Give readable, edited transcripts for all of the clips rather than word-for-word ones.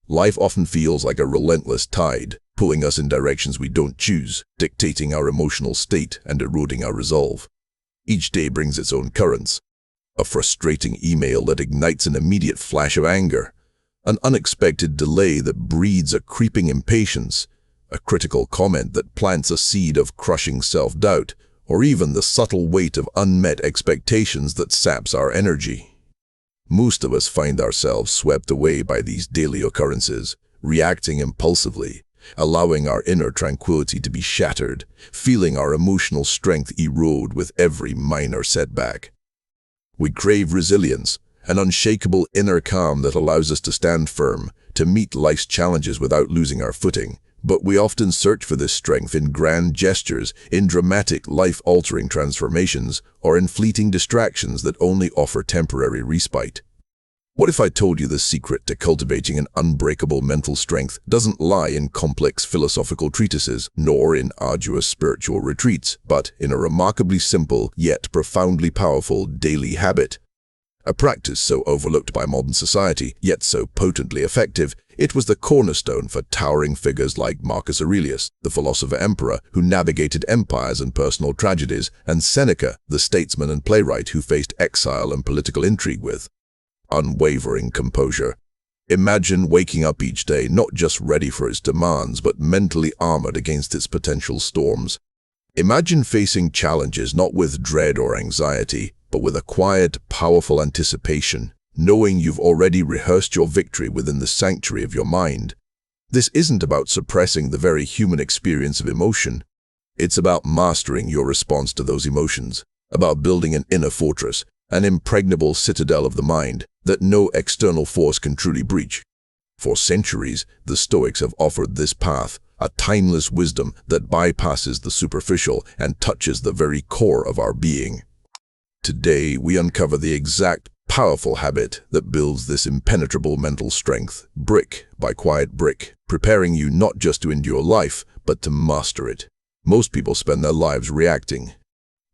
Life often feels like a relentless tide, pulling us in directions we don't choose, dictating our emotional state and eroding our resolve. Each day brings its own currents. A frustrating email that ignites an immediate flash of anger, an unexpected delay that breeds a creeping impatience, a critical comment that plants a seed of crushing self-doubt, or even the subtle weight of unmet expectations that saps our energy. Most of us find ourselves swept away by these daily occurrences, reacting impulsively, allowing our inner tranquility to be shattered, feeling our emotional strength erode with every minor setback. We crave resilience, an unshakable inner calm that allows us to stand firm, to meet life's challenges without losing our footing. But we often search for this strength in grand gestures, in dramatic, life-altering transformations, or in fleeting distractions that only offer temporary respite. What if I told you the secret to cultivating an unbreakable mental strength doesn't lie in complex philosophical treatises, nor in arduous spiritual retreats, but in a remarkably simple, yet profoundly powerful daily habit? A practice so overlooked by modern society, yet so potently effective, it was the cornerstone for towering figures like Marcus Aurelius, the philosopher-emperor who navigated empires and personal tragedies, and Seneca, the statesman and playwright who faced exile and political intrigue with unwavering composure. Imagine waking up each day not just ready for its demands, but mentally armored against its potential storms. Imagine facing challenges not with dread or anxiety, but with a quiet, powerful anticipation, knowing you've already rehearsed your victory within the sanctuary of your mind. This isn't about suppressing the very human experience of emotion. It's about mastering your response to those emotions, about building an inner fortress, an impregnable citadel of the mind that no external force can truly breach. For centuries, the Stoics have offered this path, a timeless wisdom that bypasses the superficial and touches the very core of our being. Today, we uncover the exact powerful habit that builds this impenetrable mental strength, brick by quiet brick, preparing you not just to endure life, but to master it. Most people spend their lives reacting.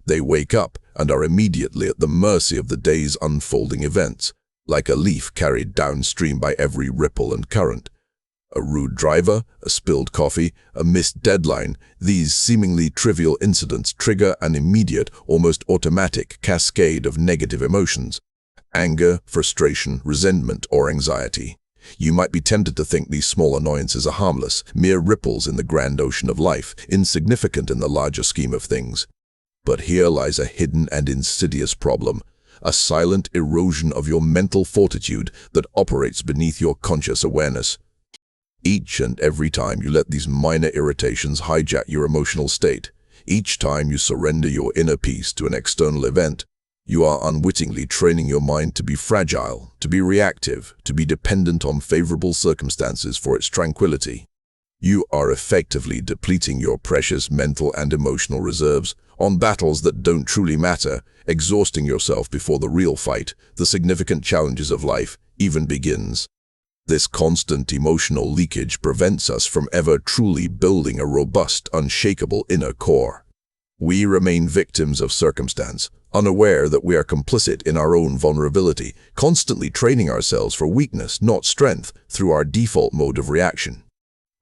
They wake up and are immediately at the mercy of the day's unfolding events, like a leaf carried downstream by every ripple and current. A rude driver, a spilled coffee, a missed deadline, these seemingly trivial incidents trigger an immediate, almost automatic cascade of negative emotions. Anger, frustration, resentment, or anxiety. You might be tempted to think these small annoyances are harmless, mere ripples in the grand ocean of life, insignificant in the larger scheme of things. But here lies a hidden and insidious problem, a silent erosion of your mental fortitude that operates beneath your conscious awareness. Each and every time you let these minor irritations hijack your emotional state, each time you surrender your inner peace to an external event, you are unwittingly training your mind to be fragile, to be reactive, to be dependent on favorable circumstances for its tranquility. You are effectively depleting your precious mental and emotional reserves on battles that don't truly matter, exhausting yourself before the real fight, the significant challenges of life, even begins. This constant emotional leakage prevents us from ever truly building a robust, unshakable inner core. We remain victims of circumstance, unaware that we are complicit in our own vulnerability, constantly training ourselves for weakness, not strength, through our default mode of reaction.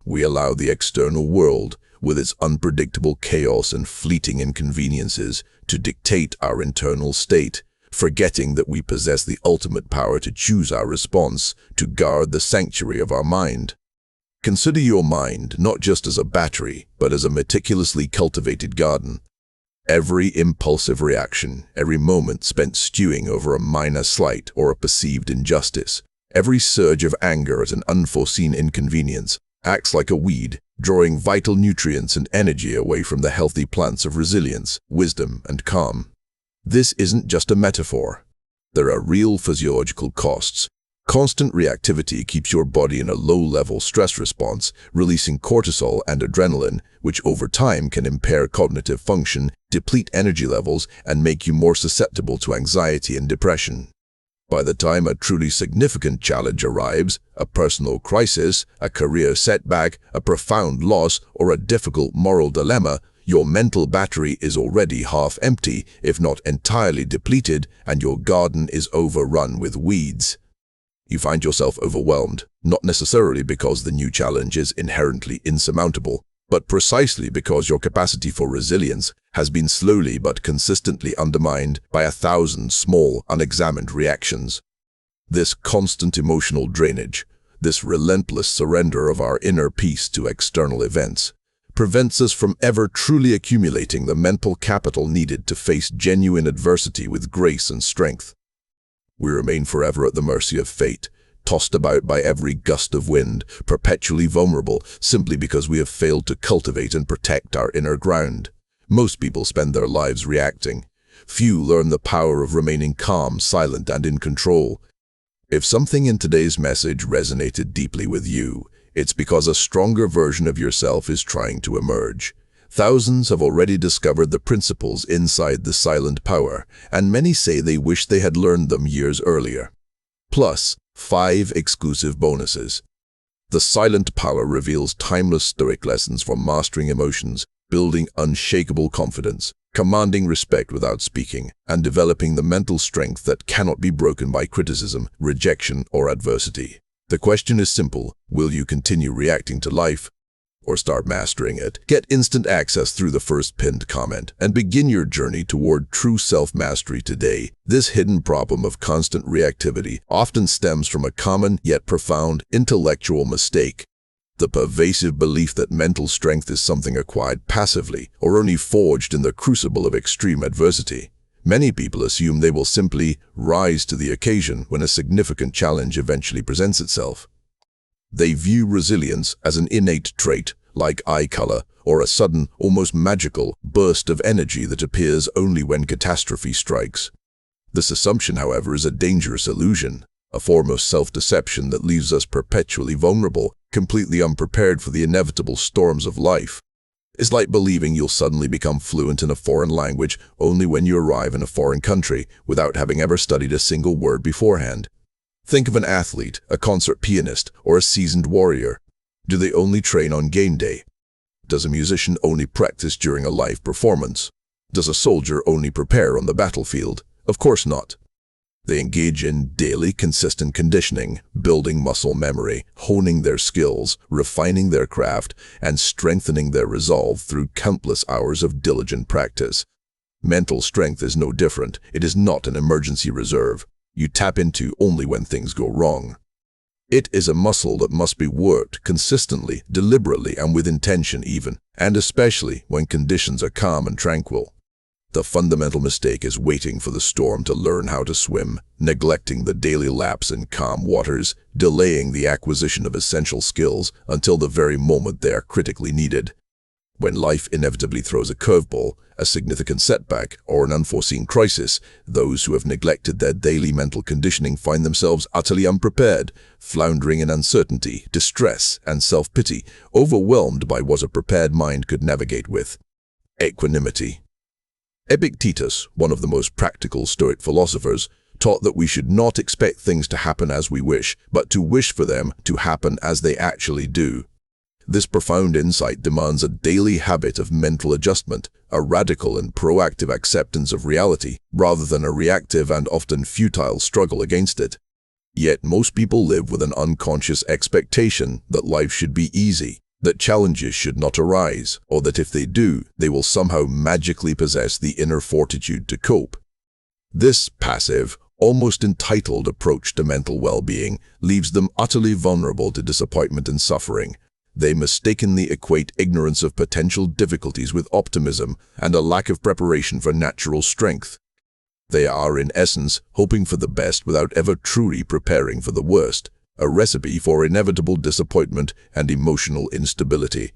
We allow the external world, with its unpredictable chaos and fleeting inconveniences, to dictate our internal state, forgetting that we possess the ultimate power to choose our response, to guard the sanctuary of our mind. Consider your mind not just as a battery, but as a meticulously cultivated garden. Every impulsive reaction, every moment spent stewing over a minor slight or a perceived injustice, every surge of anger at an unforeseen inconvenience, acts like a weed, drawing vital nutrients and energy away from the healthy plants of resilience, wisdom, and calm. This isn't just a metaphor. There are real physiological costs. Constant reactivity keeps your body in a low-level stress response, releasing cortisol and adrenaline, which over time can impair cognitive function, deplete energy levels, and make you more susceptible to anxiety and depression. By the time a truly significant challenge arrives, a personal crisis, a career setback, a profound loss, or a difficult moral dilemma, your mental battery is already half empty, if not entirely depleted, and your garden is overrun with weeds. You find yourself overwhelmed, not necessarily because the new challenge is inherently insurmountable, but precisely because your capacity for resilience has been slowly but consistently undermined by 1,000 small, unexamined reactions. This constant emotional drainage, this relentless surrender of our inner peace to external events, prevents us from ever truly accumulating the mental capital needed to face genuine adversity with grace and strength. We remain forever at the mercy of fate, tossed about by every gust of wind, perpetually vulnerable simply because we have failed to cultivate and protect our inner ground. Most people spend their lives reacting. Few learn the power of remaining calm, silent, and in control. If something in today's message resonated deeply with you, it's because a stronger version of yourself is trying to emerge. Thousands have already discovered the principles inside the silent power, and many say they wish they had learned them years earlier. Plus, 5 exclusive bonuses. The silent power reveals timeless Stoic lessons for mastering emotions, building unshakable confidence, commanding respect without speaking, and developing the mental strength that cannot be broken by criticism, rejection, or adversity. The question is simple: will you continue reacting to life, or start mastering it? Get instant access through the first pinned comment and begin your journey toward true self-mastery today. This hidden problem of constant reactivity often stems from a common yet profound intellectual mistake: the pervasive belief that mental strength is something acquired passively or only forged in the crucible of extreme adversity. Many people assume they will simply rise to the occasion when a significant challenge eventually presents itself. They view resilience as an innate trait, like eye color, or a sudden, almost magical, burst of energy that appears only when catastrophe strikes. This assumption, however, is a dangerous illusion, a form of self-deception that leaves us perpetually vulnerable, completely unprepared for the inevitable storms of life. It's like believing you'll suddenly become fluent in a foreign language only when you arrive in a foreign country without having ever studied a single word beforehand. Think of an athlete, a concert pianist, or a seasoned warrior. Do they only train on game day? Does a musician only practice during a live performance? Does a soldier only prepare on the battlefield? Of course not. They engage in daily, consistent conditioning, building muscle memory, honing their skills, refining their craft, and strengthening their resolve through countless hours of diligent practice. Mental strength is no different. It is not an emergency reserve you tap into only when things go wrong. It is a muscle that must be worked consistently, deliberately, and with intention even, and especially when conditions are calm and tranquil. The fundamental mistake is waiting for the storm to learn how to swim, neglecting the daily laps in calm waters, delaying the acquisition of essential skills until the very moment they are critically needed. When life inevitably throws a curveball, a significant setback, or an unforeseen crisis, those who have neglected their daily mental conditioning find themselves utterly unprepared, floundering in uncertainty, distress, and self-pity, overwhelmed by what a prepared mind could navigate with. Equanimity. Epictetus, one of the most practical Stoic philosophers, taught that we should not expect things to happen as we wish, but to wish for them to happen as they actually do. This profound insight demands a daily habit of mental adjustment, a radical and proactive acceptance of reality, rather than a reactive and often futile struggle against it. Yet most people live with an unconscious expectation that life should be easy, that challenges should not arise, or that if they do, they will somehow magically possess the inner fortitude to cope. This passive, almost entitled approach to mental well-being leaves them utterly vulnerable to disappointment and suffering. They mistakenly equate ignorance of potential difficulties with optimism and a lack of preparation for natural strength. They are, in essence, hoping for the best without ever truly preparing for the worst, a recipe for inevitable disappointment and emotional instability.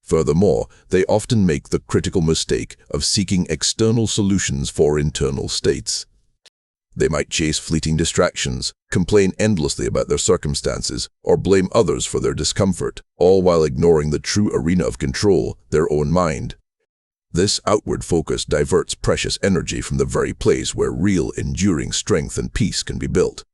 Furthermore, they often make the critical mistake of seeking external solutions for internal states. They might chase fleeting distractions, complain endlessly about their circumstances, or blame others for their discomfort, all while ignoring the true arena of control, their own mind. This outward focus diverts precious energy from the very place where real, enduring strength and peace can be built.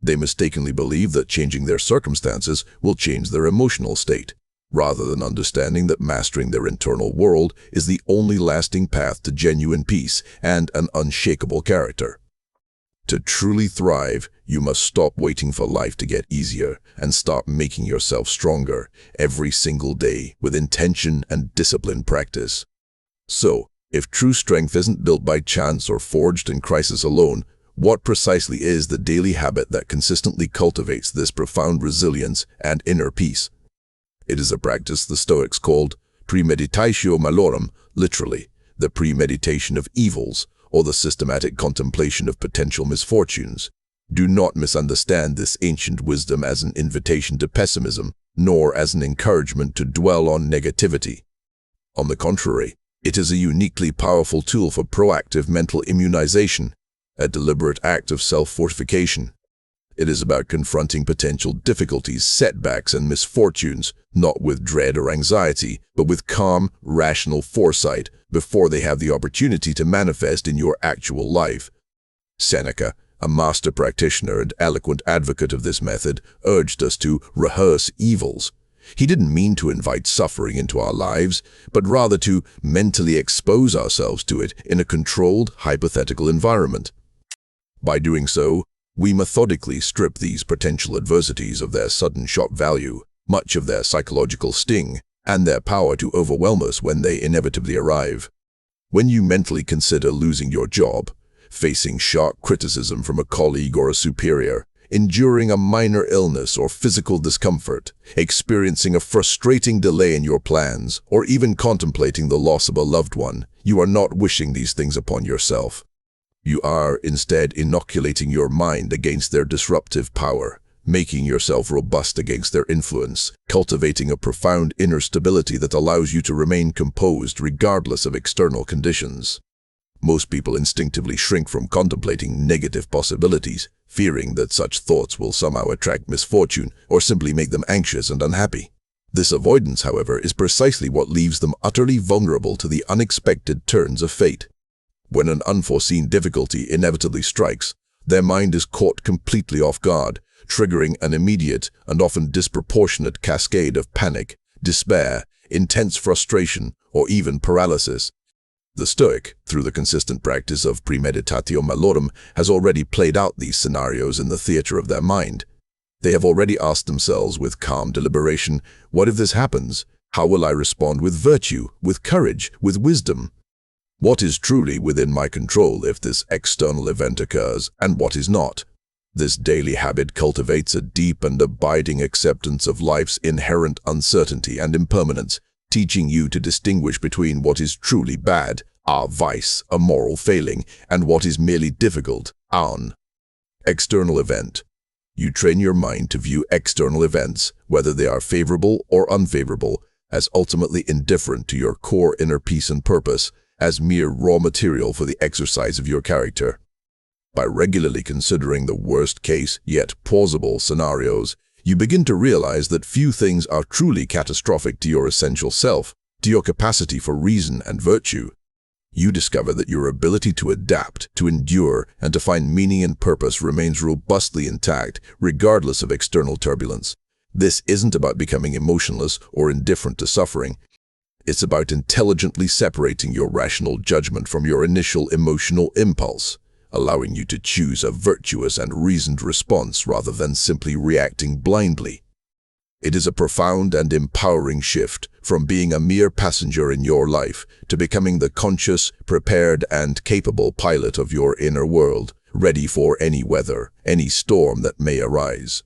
They mistakenly believe that changing their circumstances will change their emotional state, rather than understanding that mastering their internal world is the only lasting path to genuine peace and an unshakable character. To truly thrive, You must stop waiting for life to get easier and start making yourself stronger every single day with intention and disciplined practice. So, if true strength isn't built by chance or forged in crisis alone, what precisely is the daily habit that consistently cultivates this profound resilience and inner peace? It is a practice the Stoics called premeditatio malorum, literally, the premeditation of evils, or the systematic contemplation of potential misfortunes. Do not misunderstand this ancient wisdom as an invitation to pessimism, nor as an encouragement to dwell on negativity. On the contrary, it is a uniquely powerful tool for proactive mental immunization, a deliberate act of self-fortification. It is about confronting potential difficulties, setbacks, and misfortunes, not with dread or anxiety, but with calm, rational foresight before they have the opportunity to manifest in your actual life. Seneca, a master practitioner and eloquent advocate of this method, urged us to rehearse evils. He didn't mean to invite suffering into our lives, but rather to mentally expose ourselves to it in a controlled, hypothetical environment. By doing so, we methodically strip these potential adversities of their sudden shock value, much of their psychological sting, and their power to overwhelm us when they inevitably arrive. When you mentally consider losing your job, facing sharp criticism from a colleague or a superior, enduring a minor illness or physical discomfort, experiencing a frustrating delay in your plans, or even contemplating the loss of a loved one, you are not wishing these things upon yourself. You are instead inoculating your mind against their disruptive power, making yourself robust against their influence, cultivating a profound inner stability that allows you to remain composed regardless of external conditions. Most people instinctively shrink from contemplating negative possibilities, fearing that such thoughts will somehow attract misfortune or simply make them anxious and unhappy. This avoidance, however, is precisely what leaves them utterly vulnerable to the unexpected turns of fate. When an unforeseen difficulty inevitably strikes, their mind is caught completely off guard, triggering an immediate and often disproportionate cascade of panic, despair, intense frustration, or even paralysis. The Stoic, through the consistent practice of premeditatio malorum, has already played out these scenarios in the theater of their mind. They have already asked themselves with calm deliberation, what if this happens? How will I respond with virtue, with courage, with wisdom? What is truly within my control if this external event occurs, and what is not? This daily habit cultivates a deep and abiding acceptance of life's inherent uncertainty and impermanence, teaching you to distinguish between what is truly bad, a vice, a moral failing, and what is merely difficult, an external event. You train your mind to view external events, whether they are favorable or unfavorable, as ultimately indifferent to your core inner peace and purpose, as mere raw material for the exercise of your character. By regularly considering the worst-case yet plausible scenarios, you begin to realize that few things are truly catastrophic to your essential self, to your capacity for reason and virtue. You discover that your ability to adapt, to endure, and to find meaning and purpose remains robustly intact, regardless of external turbulence. This isn't about becoming emotionless or indifferent to suffering. It's about intelligently separating your rational judgment from your initial emotional impulse, allowing you to choose a virtuous and reasoned response rather than simply reacting blindly. It is a profound and empowering shift from being a mere passenger in your life to becoming the conscious, prepared, and capable pilot of your inner world, ready for any weather, any storm that may arise.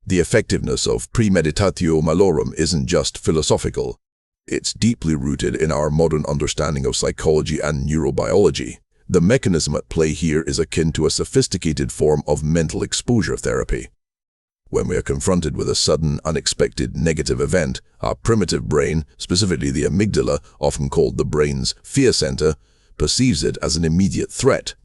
The effectiveness of premeditatio malorum isn't just philosophical. It's deeply rooted in our modern understanding of psychology and neurobiology. The mechanism at play here is akin to a sophisticated form of mental exposure therapy. When we are confronted with a sudden, unexpected negative event, our primitive brain, specifically the amygdala, often called the brain's fear center, perceives it as an immediate threat.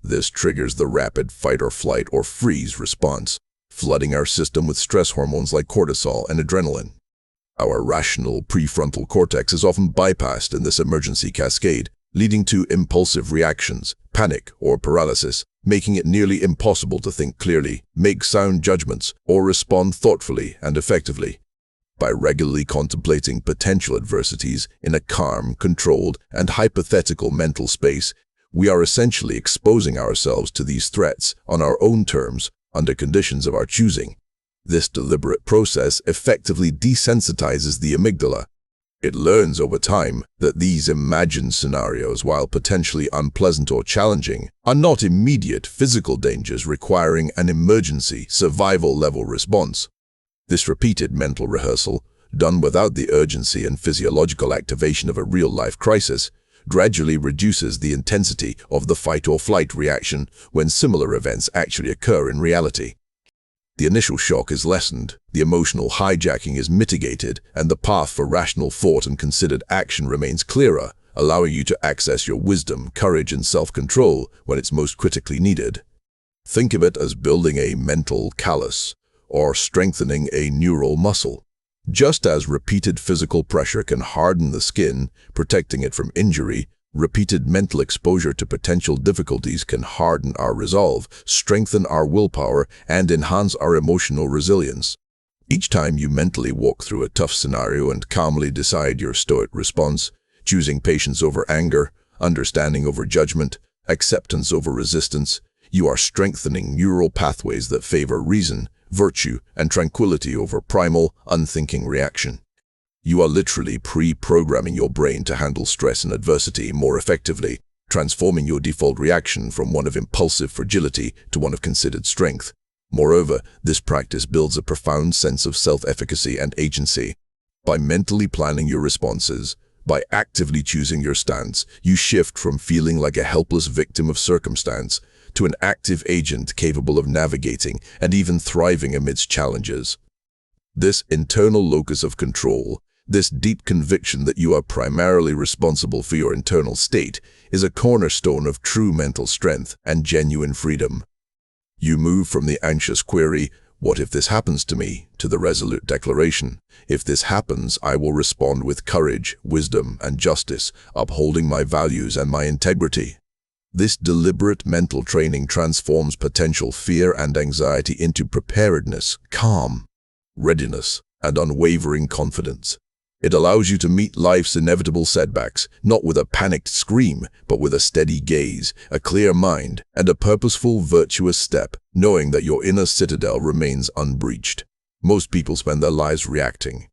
This triggers the rapid fight or flight or freeze response, flooding our system with stress hormones like cortisol and adrenaline. Our rational prefrontal cortex is often bypassed in this emergency cascade, leading to impulsive reactions, panic, or paralysis, making it nearly impossible to think clearly, make sound judgments, or respond thoughtfully and effectively. By regularly contemplating potential adversities in a calm, controlled, and hypothetical mental space, We are essentially exposing ourselves to these threats on our own terms, under conditions of our choosing. This deliberate process effectively desensitizes the amygdala. It learns over time that these imagined scenarios, while potentially unpleasant or challenging, are not immediate physical dangers requiring an emergency, survival-level response. This repeated mental rehearsal, done without the urgency and physiological activation of a real-life crisis, gradually reduces the intensity of the fight-or-flight reaction when similar events actually occur in reality. The initial shock is lessened, the emotional hijacking is mitigated, and the path for rational thought and considered action remains clearer, allowing you to access your wisdom, courage, and self-control when it's most critically needed. Think of it as building a mental callus, or strengthening a neural muscle. Just as repeated physical pressure can harden the skin, protecting it from injury, repeated mental exposure to potential difficulties can harden our resolve, strengthen our willpower, and enhance our emotional resilience. Each time you mentally walk through a tough scenario and calmly decide your stoic response, choosing patience over anger, understanding over judgment, acceptance over resistance, you are strengthening neural pathways that favor reason, virtue, and tranquility over primal, unthinking reaction. You are literally pre-programming your brain to handle stress and adversity more effectively, transforming your default reaction from one of impulsive fragility to one of considered strength. Moreover, this practice builds a profound sense of self-efficacy and agency. By mentally planning your responses, by actively choosing your stance, you shift from feeling like a helpless victim of circumstance to an active agent capable of navigating and even thriving amidst challenges. This internal locus of control, this deep conviction that you are primarily responsible for your internal state, is a cornerstone of true mental strength and genuine freedom. You move from the anxious query, "What if this happens to me?" to the resolute declaration, "If this happens, I will respond with courage, wisdom, and justice, upholding my values and my integrity." This deliberate mental training transforms potential fear and anxiety into preparedness, calm, readiness, and unwavering confidence. It allows you to meet life's inevitable setbacks, not with a panicked scream, but with a steady gaze, a clear mind, and a purposeful, virtuous step, knowing that your inner citadel remains unbreached. Most people spend their lives reacting.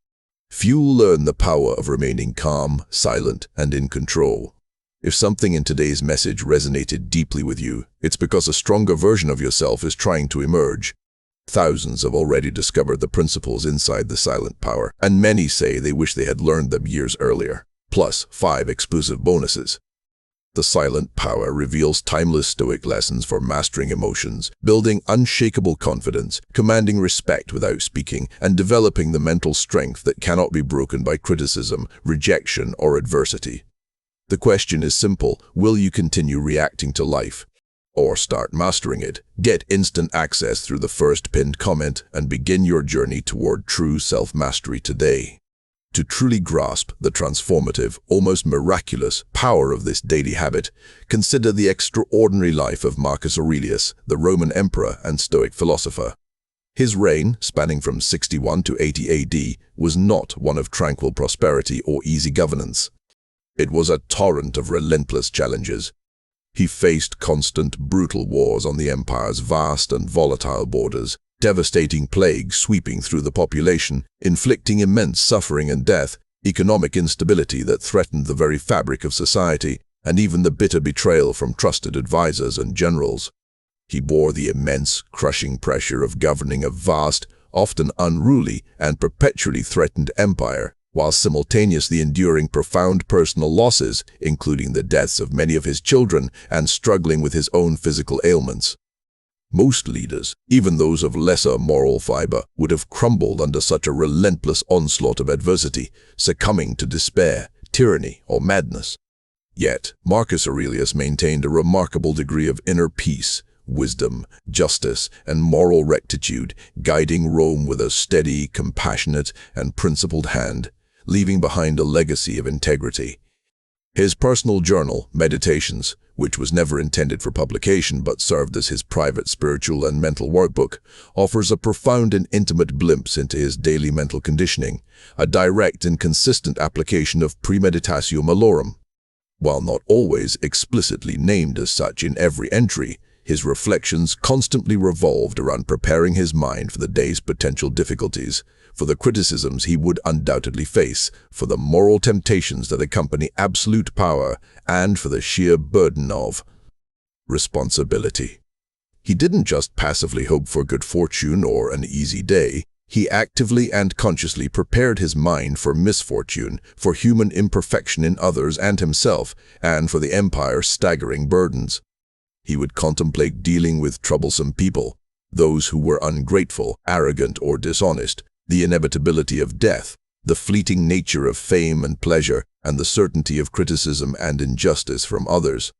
Few learn the power of remaining calm, silent, and in control. If something in today's message resonated deeply with you, it's because a stronger version of yourself is trying to emerge. Thousands have already discovered the principles inside the silent power, and many say they wish they had learned them years earlier. Plus 5 exclusive bonuses. The silent power reveals timeless stoic lessons for mastering emotions, building unshakable confidence, commanding respect without speaking, and developing the mental strength that cannot be broken by criticism, rejection, or adversity. The question is simple: will you continue reacting to life, or start mastering it? Get instant access through the first pinned comment and begin your journey toward true self-mastery today. To truly grasp the transformative, almost miraculous power of this daily habit, consider the extraordinary life of Marcus Aurelius, the Roman emperor and Stoic philosopher. His reign, spanning from 61 to 80 AD, was not one of tranquil prosperity or easy governance. It was a torrent of relentless challenges. He faced constant, brutal wars on the empire's vast and volatile borders, devastating plagues sweeping through the population, inflicting immense suffering and death, economic instability that threatened the very fabric of society, and even the bitter betrayal from trusted advisors and generals. He bore the immense, crushing pressure of governing a vast, often unruly, and perpetually threatened empire, while simultaneously enduring profound personal losses, including the deaths of many of his children, and struggling with his own physical ailments. Most leaders, even those of lesser moral fiber, would have crumbled under such a relentless onslaught of adversity, succumbing to despair, tyranny, or madness. Yet, Marcus Aurelius maintained a remarkable degree of inner peace, wisdom, justice, and moral rectitude, guiding Rome with a steady, compassionate, and principled hand, leaving behind a legacy of integrity. His personal journal, Meditations, which was never intended for publication but served as his private spiritual and mental workbook, offers a profound and intimate glimpse into his daily mental conditioning, a direct and consistent application of premeditatio malorum. While not always explicitly named as such in every entry, his reflections constantly revolved around preparing his mind for the day's potential difficulties, for the criticisms he would undoubtedly face, for the moral temptations that accompany absolute power, and for the sheer burden of responsibility. He didn't just passively hope for good fortune or an easy day. He actively and consciously prepared his mind for misfortune, for human imperfection in others and himself, and for the empire's staggering burdens. He would contemplate dealing with troublesome people, those who were ungrateful, arrogant, or dishonest, the inevitability of death, the fleeting nature of fame and pleasure, and the certainty of criticism and injustice from others.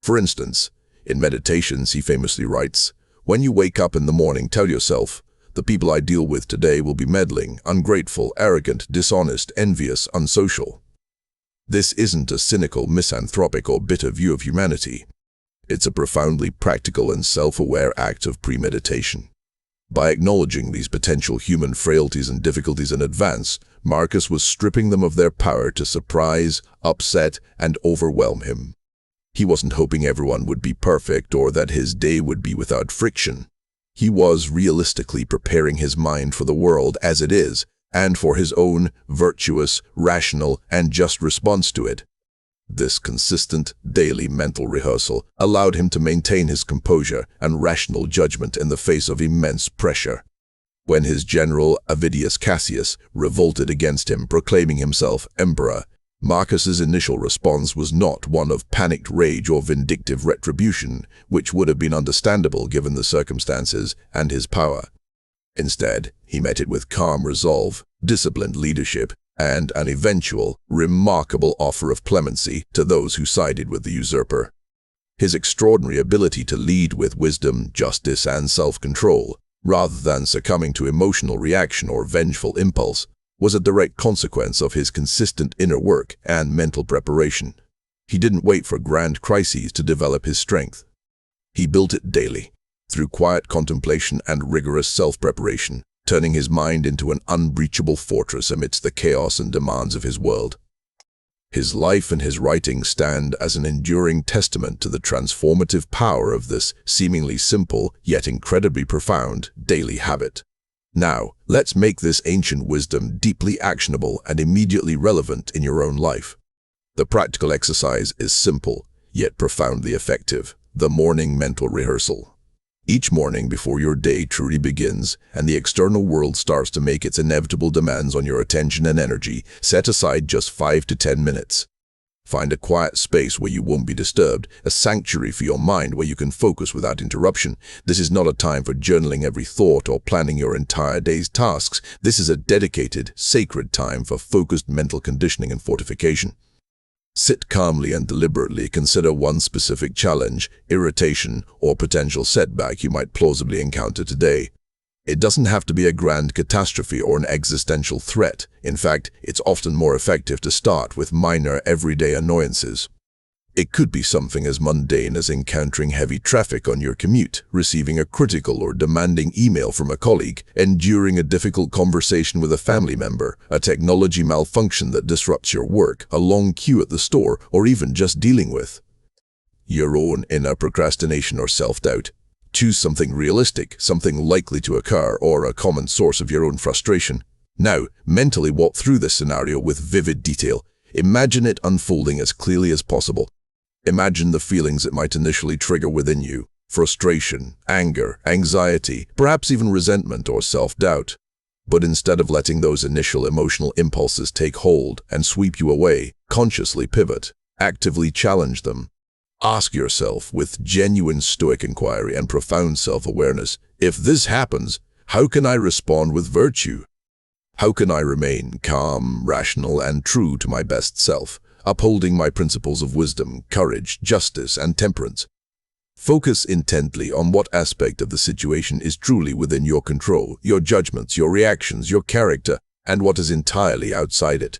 For instance, in Meditations he famously writes, "When you wake up in the morning, tell yourself, the people I deal with today will be meddling, ungrateful, arrogant, dishonest, envious, unsocial." This isn't a cynical, misanthropic, or bitter view of humanity. It's a profoundly practical and self-aware act of premeditation. By acknowledging these potential human frailties and difficulties in advance, Marcus was stripping them of their power to surprise, upset, and overwhelm him. He wasn't hoping everyone would be perfect or that his day would be without friction. He was realistically preparing his mind for the world as it is, and for his own virtuous, rational, and just response to it. This consistent, daily mental rehearsal allowed him to maintain his composure and rational judgment in the face of immense pressure. When his general, Avidius Cassius, revolted against him, proclaiming himself emperor, Marcus's initial response was not one of panicked rage or vindictive retribution, which would have been understandable given the circumstances and his power. Instead, he met it with calm resolve, disciplined leadership, and an eventual, remarkable offer of clemency to those who sided with the usurper. His extraordinary ability to lead with wisdom, justice, and self-control, rather than succumbing to emotional reaction or vengeful impulse, was a direct consequence of his consistent inner work and mental preparation. He didn't wait for grand crises to develop his strength. He built it daily, through quiet contemplation and rigorous self-preparation, turning his mind into an unbreachable fortress amidst the chaos and demands of his world. His life and his writings stand as an enduring testament to the transformative power of this seemingly simple yet incredibly profound daily habit. Now, let's make this ancient wisdom deeply actionable and immediately relevant in your own life. The practical exercise is simple, yet profoundly effective: the morning mental rehearsal. Each morning before your day truly begins and the external world starts to make its inevitable demands on your attention and energy, set aside just 5 to 10 minutes. Find a quiet space where you won't be disturbed, a sanctuary for your mind where you can focus without interruption. This is not a time for journaling every thought or planning your entire day's tasks. This is a dedicated, sacred time for focused mental conditioning and fortification. Sit calmly and deliberately consider one specific challenge, irritation, or potential setback you might plausibly encounter today. It doesn't have to be a grand catastrophe or an existential threat. In fact, it's often more effective to start with minor, everyday annoyances. It could be something as mundane as encountering heavy traffic on your commute, receiving a critical or demanding email from a colleague, enduring a difficult conversation with a family member, a technology malfunction that disrupts your work, a long queue at the store, or even just dealing with your own inner procrastination or self-doubt. Choose something realistic, something likely to occur, or a common source of your own frustration. Now, mentally walk through this scenario with vivid detail. Imagine it unfolding as clearly as possible. Imagine the feelings it might initially trigger within you: frustration, anger, anxiety, perhaps even resentment or self-doubt. But instead of letting those initial emotional impulses take hold and sweep you away, consciously pivot, actively challenge them. Ask yourself, with genuine Stoic inquiry and profound self-awareness, if this happens, how can I respond with virtue? How can I remain calm, rational, and true to my best self, upholding my principles of wisdom, courage, justice, and temperance? Focus intently on what aspect of the situation is truly within your control, your judgments, your reactions, your character, and what is entirely outside it.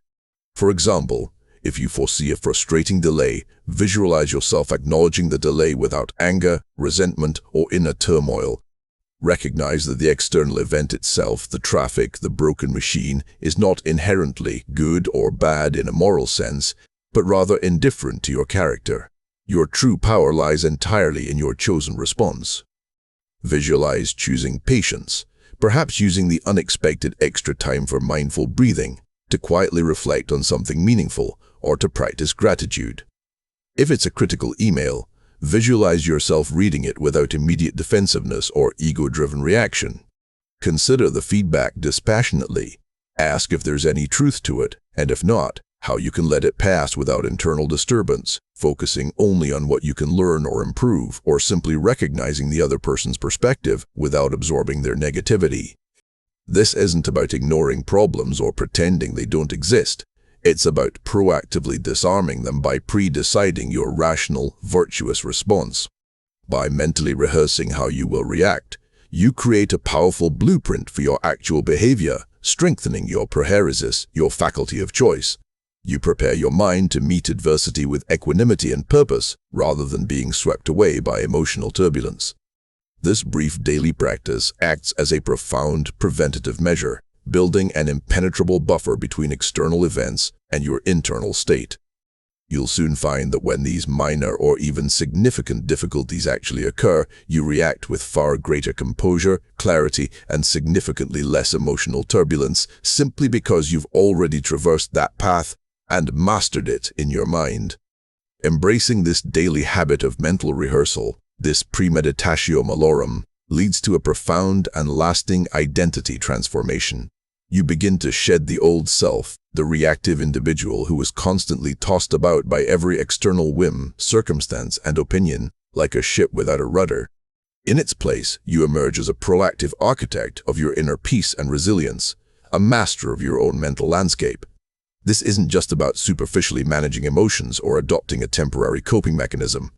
For example, if you foresee a frustrating delay, visualize yourself acknowledging the delay without anger, resentment, or inner turmoil. Recognize that the external event itself, the traffic, the broken machine, is not inherently good or bad in a moral sense. but rather indifferent to your character. Your true power lies entirely in your chosen response. Visualize choosing patience, perhaps using the unexpected extra time for mindful breathing, to quietly reflect on something meaningful, or to practice gratitude. If it's a critical email, visualize yourself reading it without immediate defensiveness or ego-driven reaction. Consider the feedback dispassionately. Ask if there's any truth to it, and if not, how you can let it pass without internal disturbance, focusing only on what you can learn or improve, or simply recognizing the other person's perspective without absorbing their negativity. This isn't about ignoring problems or pretending they don't exist. It's about proactively disarming them by pre-deciding your rational, virtuous response. By mentally rehearsing how you will react, you create a powerful blueprint for your actual behavior, strengthening your proeresis, your faculty of choice. You prepare your mind to meet adversity with equanimity and purpose, rather than being swept away by emotional turbulence. This brief daily practice acts as a profound preventative measure, building an impenetrable buffer between external events and your internal state. You'll soon find that when these minor or even significant difficulties actually occur, you react with far greater composure, clarity, and significantly less emotional turbulence, simply because you've already traversed that path and mastered it in your mind. Embracing this daily habit of mental rehearsal, this premeditatio malorum, leads to a profound and lasting identity transformation. You begin to shed the old self, the reactive individual who is constantly tossed about by every external whim, circumstance, and opinion, like a ship without a rudder. In its place, you emerge as a proactive architect of your inner peace and resilience, a master of your own mental landscape. This isn't just about superficially managing emotions or adopting a temporary coping mechanism.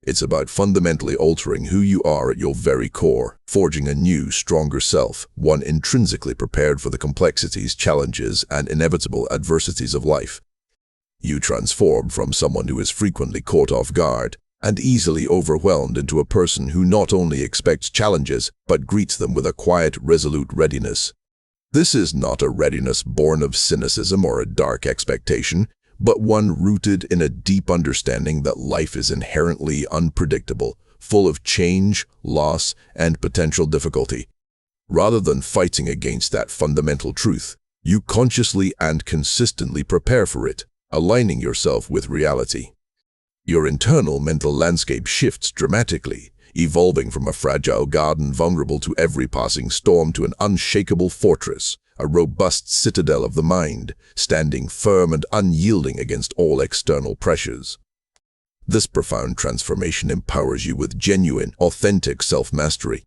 It's about fundamentally altering who you are at your very core, forging a new, stronger self, one intrinsically prepared for the complexities, challenges, and inevitable adversities of life. You transform from someone who is frequently caught off guard and easily overwhelmed into a person who not only expects challenges, but greets them with a quiet, resolute readiness. This is not a readiness born of cynicism or a dark expectation, but one rooted in a deep understanding that life is inherently unpredictable, full of change, loss, and potential difficulty. Rather than fighting against that fundamental truth, you consciously and consistently prepare for it, aligning yourself with reality. Your internal mental landscape shifts dramatically, evolving from a fragile garden vulnerable to every passing storm to an unshakable fortress, a robust citadel of the mind, standing firm and unyielding against all external pressures. This profound transformation empowers you with genuine, authentic self-mastery.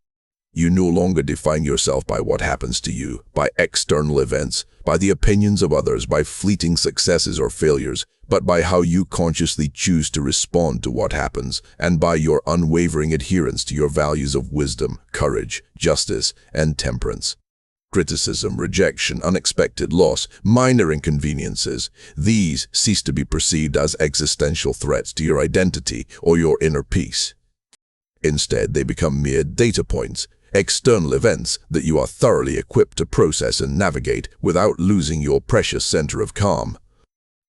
You no longer define yourself by what happens to you, by external events, by the opinions of others, by fleeting successes or failures, but by how you consciously choose to respond to what happens, and by your unwavering adherence to your values of wisdom, courage, justice, and temperance. Criticism, rejection, unexpected loss, minor inconveniences, these cease to be perceived as existential threats to your identity or your inner peace. Instead, they become mere data points, external events that you are thoroughly equipped to process and navigate without losing your precious center of calm.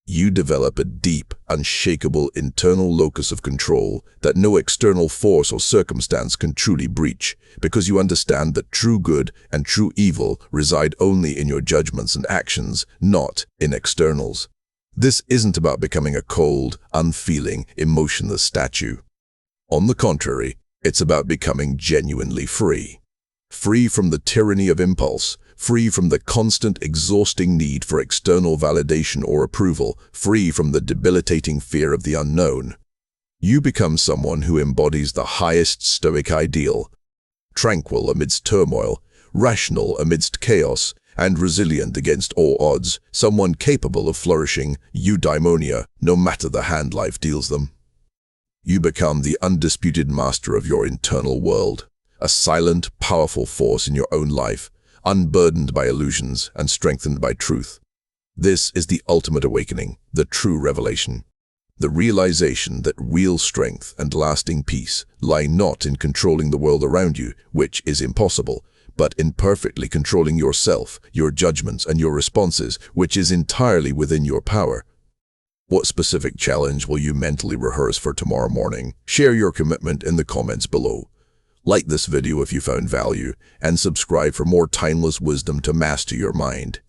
You develop a deep, unshakable internal locus of control that no external force or circumstance can truly breach, because you understand that true good and true evil reside only in your judgments and actions, not in externals. This isn't about becoming a cold, unfeeling, emotionless statue. On the contrary, it's about becoming genuinely free. Free from the tyranny of impulse, free from the constant, exhausting need for external validation or approval, free from the debilitating fear of the unknown. You become someone who embodies the highest Stoic ideal, tranquil amidst turmoil, rational amidst chaos, and resilient against all odds, someone capable of flourishing eudaimonia, no matter the hand life deals them. You become the undisputed master of your internal world, a silent, powerful force in your own life, unburdened by illusions and strengthened by truth. This is the ultimate awakening, the true revelation. The realization that real strength and lasting peace lie not in controlling the world around you, which is impossible, but in perfectly controlling yourself, your judgments, and your responses, which is entirely within your power. What specific challenge will you mentally rehearse for tomorrow morning? Share your commitment in the comments below. Like this video if you found value, and subscribe for more timeless wisdom to master your mind.